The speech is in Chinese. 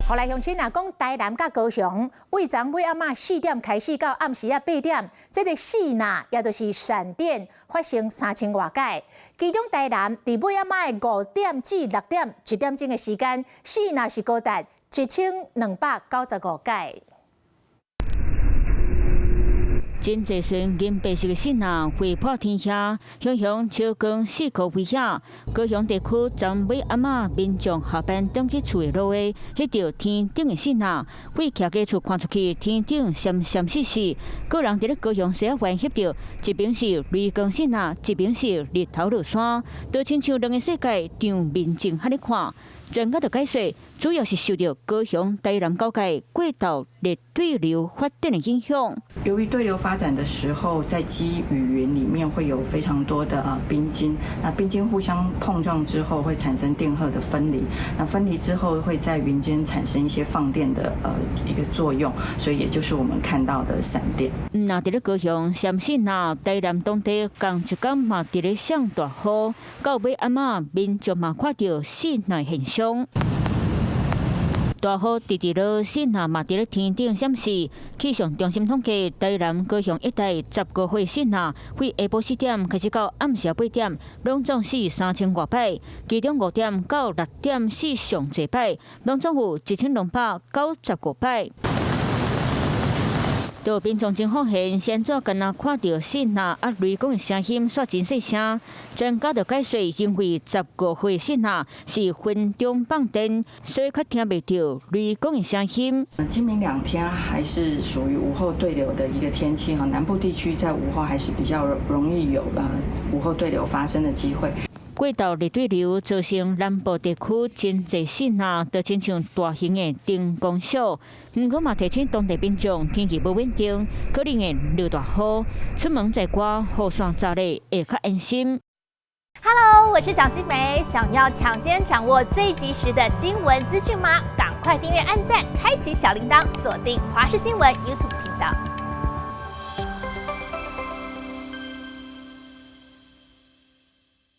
后来乡亲啊讲，台南甲高雄，为昨尾暗4点开始到暗时8点，这个4呐，也就是闪电发生3000多解。其中台南伫尾暗的5点至6点1点钟的时间，4呐是高达1295解。 真济船银白色的信啊飞破天下，熊熊超光4个威胁。高雄地区昨尾暗民众下班登去厝的路下，翕到天顶的信啊，为徛家厝看出去，天顶闪闪烁烁。个人伫咧高雄西湾翕到，一边是雷光信啊，一边是日头落山，都亲像两个世界场面镜遐咧看。 专家就解说，主要是受到高雄台南交界过道热对流发展的影响。由于对流发展的时候，在积雨云里面会有非常多的冰晶，那冰晶互相碰撞之后会产生电荷的分离，那分离之后会在云间产生一些放电的一个作用，所以也就是我们看到的闪电。那伫咧高雄、陕西那台南当地同一天嘛伫咧上大雨，到尾暗民众嘛看到闪电现象。 大雨直直落，信啊嘛伫咧天顶闪示。气象中心统计，台南、高雄一带15岁信啊，为下晡4点开始到暗时8点，拢总是3000多摆，其中5点到6点是上济摆，拢总有1295摆。 到民众真发现，先做敢若看到信啊雷公的声音煞真细声。专家就解说，因为15岁信啊是分钟放电，所以较听袂到雷公的声音。今明2天还是属于午后对流的一个天气哈，南部地区在午后还是比较容易有午后对流发生的机会。 过道热对流造成南部地区真侪信啊，就亲像大型的灯光秀。不过嘛，提醒当地民众天气不稳定，可能会落大雨，出门在外雨伞罩咧会较安心。Hello， 我是蒋欣梅，想要抢先掌握最及时的新闻资讯吗？赶快订阅、按赞、开启小铃铛，锁定华视新闻 YouTube 频道。